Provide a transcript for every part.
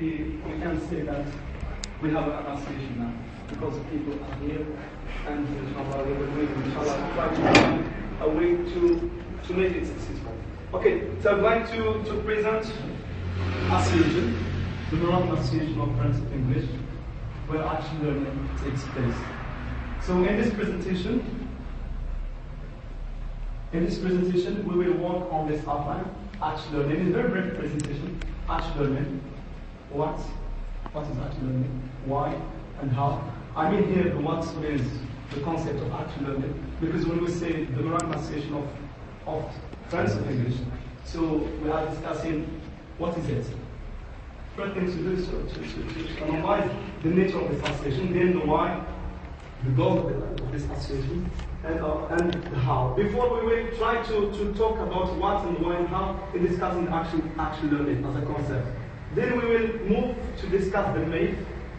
we can say that we have an association now because people are here and inshallah we will try to find a way to make it successful. Okay, so I'd like to present association, the Moroccan Association of Friends of English, where action learning takes place. So in this presentation, we will work on this outline, action learning. It's a very brief presentation. Action learning, what is action learning, why, and how. I mean here the what is the concept of action learning, because when we say the Moroccan Association of Friends of English, so we are discussing what is it. First thing to do is to analyze the nature of this association, then the why, the goal of this association, and the how. Before we will try to talk about what and why and how in discussing action learning as a concept. Then we will move to discuss the MAFE,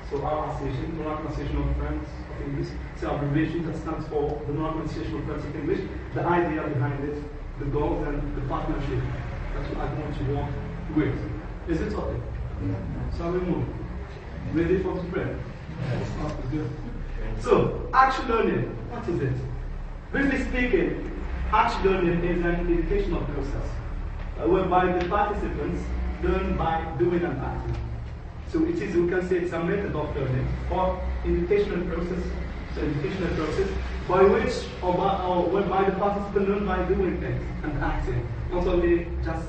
so our association, the Moroccan Association of Friends of English. It's an abbreviation that stands for the Moroccan Association of Friends of English, the idea behind it, the goals and the partnership that I want to work with. Is it okay? Yeah. So we move. Ready for the prayer? Yes. Good. So, action learning, what is it? Briefly speaking, action learning is an educational process whereby the participants learn by doing and acting. So it is, we can say it's a method of learning or educational process, by which or whereby the participants learn by doing things and acting, not only just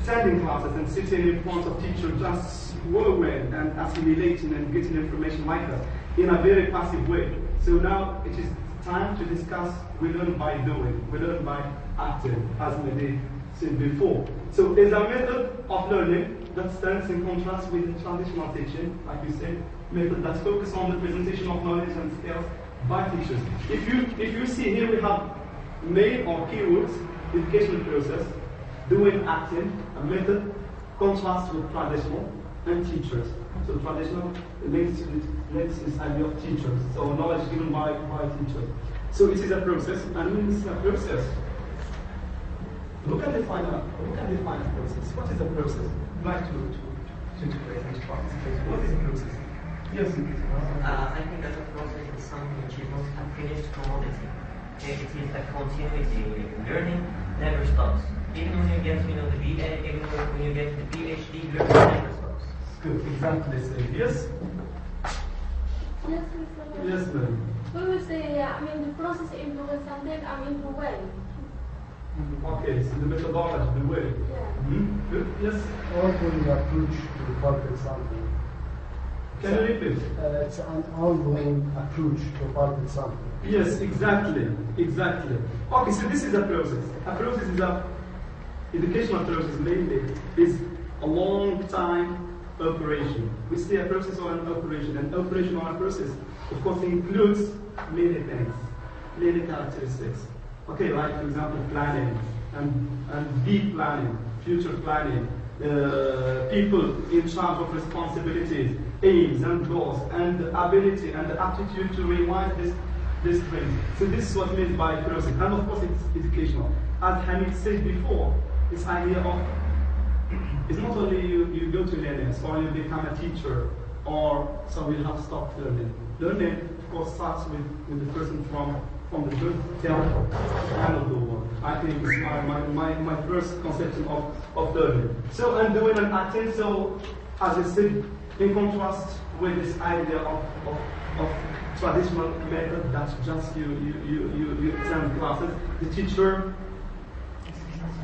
attending classes and sitting in front of teachers just whirlwind and assimilating and getting information like that in a very passive way. So now it is time to discuss, we learn by doing, we learn by acting, as we said before. So it's a method of learning that stands in contrast with the traditional teaching, like we said, method that focuses on the presentation of knowledge and skills by teachers. If you see here we have main or keywords, educational process, doing, acting, a method, contrast with traditional, and teachers. So traditional links this idea of teachers, so knowledge given by teachers. So it is a process, and when we see a process, look at the final process. What is a process? I'd like to present what is a process? Yes. I think that a process is something which is not a finished commodity. It is a continuity. Learning never stops. Even when you get the BA, even when you get the PhD, learning never stops. Good, exactly the same. Yes? Yes, yes, ma'am. We will say, the process influence something, the way. Okay, so the methodology, the way. Yeah. Good, yes? Ongoing approach to public something. Can you repeat? It's an ongoing approach to public something. Yes, exactly. Okay, so this is a process. A process is educational process mainly is a long time operation. We say a process or an operation. An operation or a process, of course, includes many things, many characteristics. Okay, like for example, planning and deep planning, future planning, people in charge of responsibilities, aims and goals, and the ability and the aptitude to realize this thing. So this is what means by process. And of course, it's educational. As Hamid said before, this idea of it's not only you go to learning, or you become a teacher, or so you have stopped learning. Learning, of course, starts with the person from the birth till the end of the world. I think it's my first conception of learning. So I'm doing and acting, so as I said, in contrast with this idea of traditional method that's just you attend classes, the teacher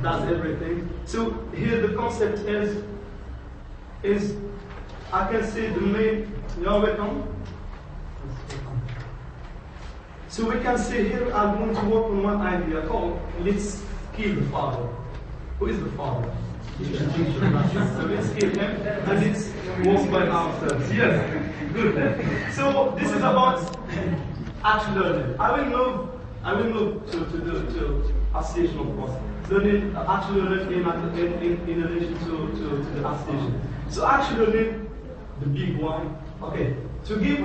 does everything. So here the concept is I can see the main. You're welcome. So we can see here I'm going to work on one idea called let's kill the father. Who is the father? So let's kill him and let's work by ourselves. Yes, good. So this is about action learning. I will move to association, of course. Learning, actually learning in relation to the association. So actually learning, the big one, okay. To give,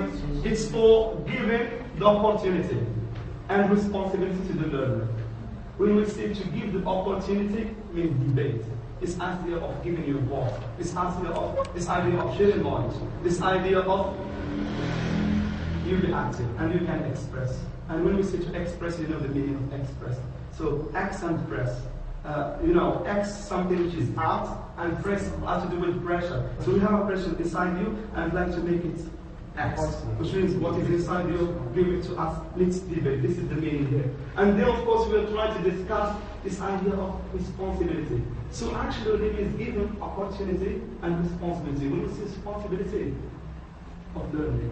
it's for giving the opportunity and responsibility to the learner. When we say to give the opportunity, means debate. this idea of giving you work, this idea of sharing knowledge, this idea of you be active and you can express. And when we say to express, you know the meaning of express. So X and press. X something which is out, and press has to do with pressure. So we have a pressure inside you, and I'd like to make it X, which means what is inside you, give it to us. Let's debate. This is the meaning here. And then, of course, we'll try to discuss this idea of responsibility. So actually, learning is given opportunity and responsibility. When we say responsibility of learning,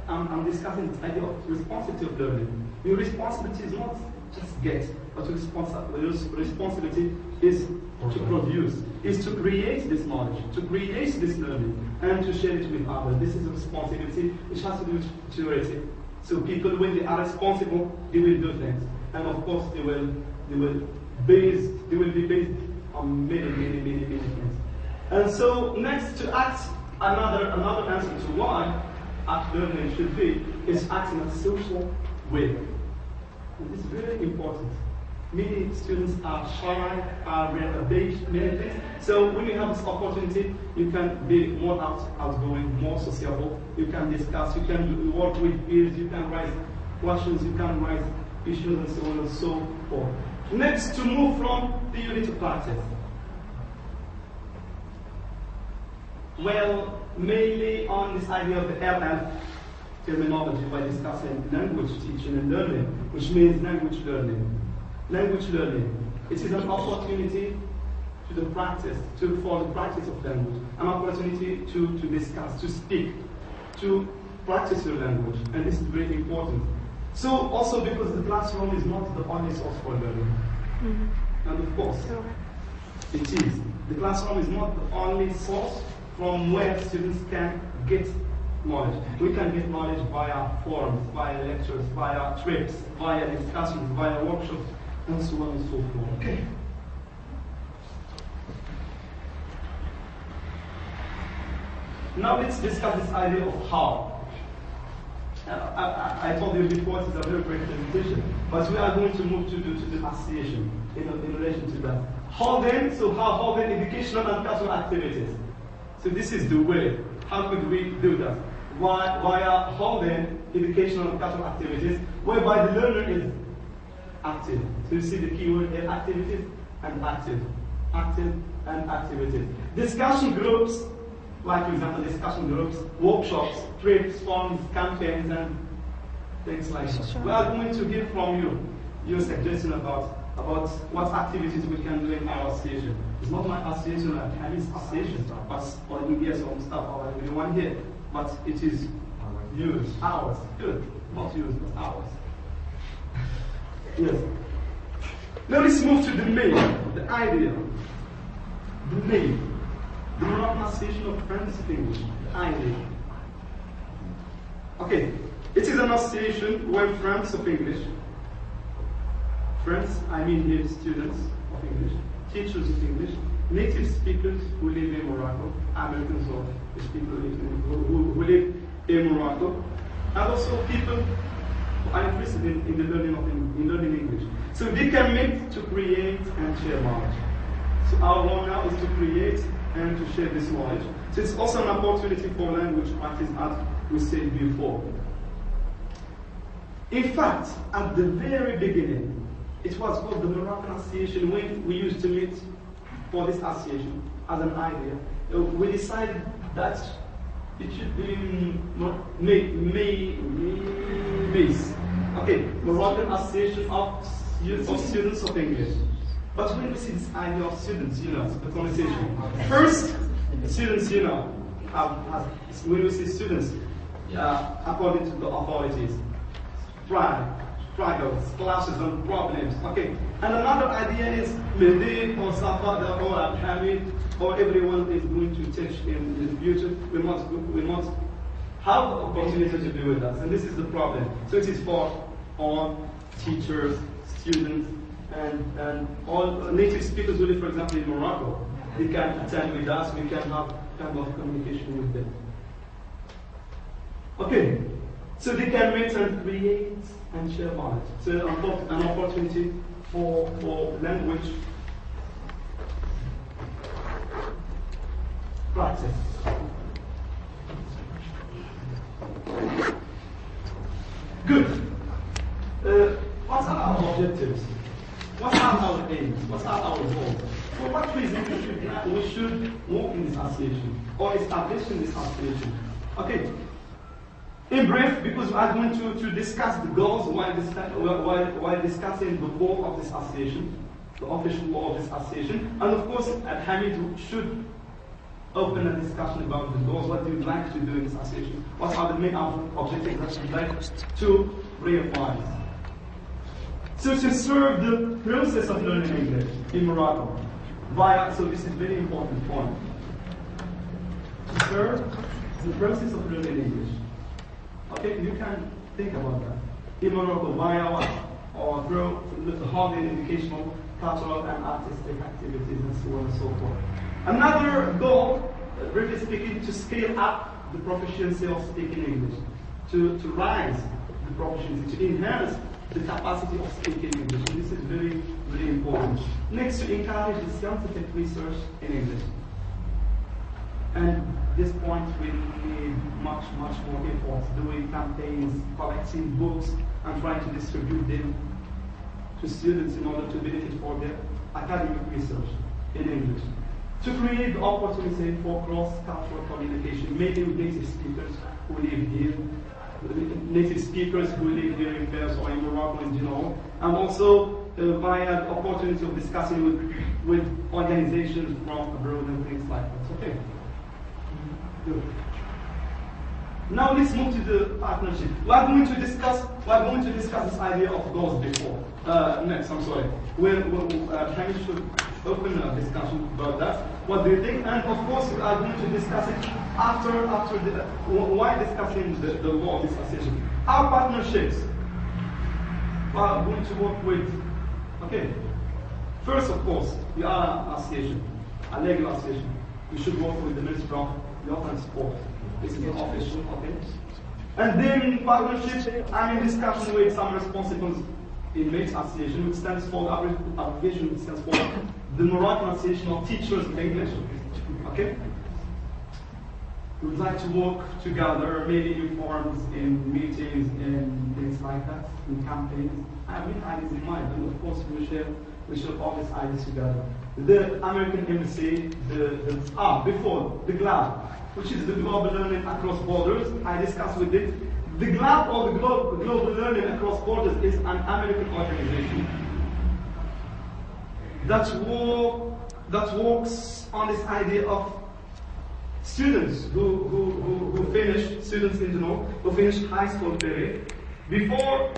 I'm discussing this idea of responsibility of learning. Your responsibility is not just get, but responsibility is to produce, is to create this knowledge, to create this learning, and to share it with others. This is a responsibility which has to do with maturity. So people, when they are responsible, they will do things, and of course they will be based on many things. And so next, to act, another answer to why act learning should be is acting in a social way. And this is really important. Many students are shy, are reserved, many things. So when you have this opportunity, you can be more outgoing, more sociable. You can discuss, you can work with peers, you can raise questions, you can raise issues, and so on and so forth. Next, to move from theory to practice. Well, mainly on this idea of the LL terminology by discussing language teaching and learning, which means language learning. Language learning. It is an opportunity for the practice of language, an opportunity to discuss, to speak, to practice your language, and this is very important. So also because the classroom is not the only source for learning. And of course, it is. The classroom is not the only source from where students can get knowledge. We can get knowledge via forums, via lectures, via trips, via discussions, via workshops, and so on and so forth. Okay. Now let's discuss this idea of how. I told you before it is a very great presentation, but we are going to move to the association in relation to that. How then? So how then educational and cultural activities. So this is the way. How could we do that? Via how then educational and cultural activities, whereby the learner is active. So you see the keyword here, activities and active. Active and activities. Discussion groups, like for example discussion groups, workshops, trips, forums, campaigns, and things like that. We are going to hear from you your suggestion about what activities we can do in our association. It's not my association, like Hamid's association, but or you get some stuff or everyone here, but it is yours, ours. Good, not yours, but ours. Yes. Now let's move to the main, the idea. The main. The pronunciation of Friends of English. The idea. Okay. It is an association where friends of English, friends, I mean here students of English, teachers of English, native speakers who live in Morocco, Americans or people who live in Morocco, and also people who are interested in the learning English. So they can meet to create and share knowledge. So our role now is to create and to share this knowledge. So it's also an opportunity for language practice, as we said before. In fact, at the very beginning, it was called the Moroccan Association. When we used to meet for this association as an idea, we decided that it should be MAFE. Okay, Moroccan Association of Students of English. But when we see this idea of students, the conversation. First, students, when we see students, according to the authorities, struggles, clashes, and problems. Okay, and another idea is Mehdi or Safada or Abhamid or everyone is going to teach in the future. We must have the opportunity to be with us, and this is the problem. So it is for all teachers, students, and all native speakers who live, for example, in Morocco. They can attend with us. We can have kind of communication with them. Okay. So they can meet and create and share knowledge. So an opportunity for language practice. Good. What are our objectives? What are our aims? What are our goals? For what reason we should work in this association or establish in this association? Okay. In brief, because we are going to discuss the goals while discussing the goal of this association, the official law of this association, and of course, Hamid should open a discussion about the goals. What do you like to do in this association? What are the main objectives that you like to realize? So to serve the process of learning English in Morocco via, so this is a very important point. To serve the process of learning English. Okay, you can think about that. In Morocco via what? Or through holding educational, cultural and artistic activities and so on and so forth. Another goal, briefly speaking, to scale up the proficiency of speaking English, to rise the proficiency, to enhance the capacity of speaking English. And this is very, very important. Next, to encourage the scientific research in English. And this point we need much, much more effort, doing campaigns, collecting books, and trying to distribute them to students in order to benefit for their academic research in English. To create the opportunity for cross-cultural communication, maybe with native speakers who live here, native speakers who live here in Paris or in Morocco in general, and also via the opportunity of discussing with organizations from abroad and things like that. Okay. Good. Now let's move to the partnership. We are going to discuss this idea of goals before. Next, I'm sorry. Hamid should open a discussion about that. What do you think? And of course, we are going to discuss it after why discussing the law of this association. Our partnerships are going to work with. Okay. First, of course, we are an association, a legal association. We should work with the Ministry of Youth and Sport. This is official, okay? And then partnership, I'm in discussion with some responsible inmates association, which stands for abbreviation, which stands for the Moroccan Association of Teachers of English. Okay? We would like to work together, maybe in forums, in meetings, in things like that, in campaigns. I have many ideas in mind, and of course we share all these ideas together. The American Embassy, before the GLAB, which is the Global Learning Across Borders, I discussed with it. The GLAB, or the Global Learning Across Borders, is an American organization that works on this idea of students who finish, students in general, who finish high school period, before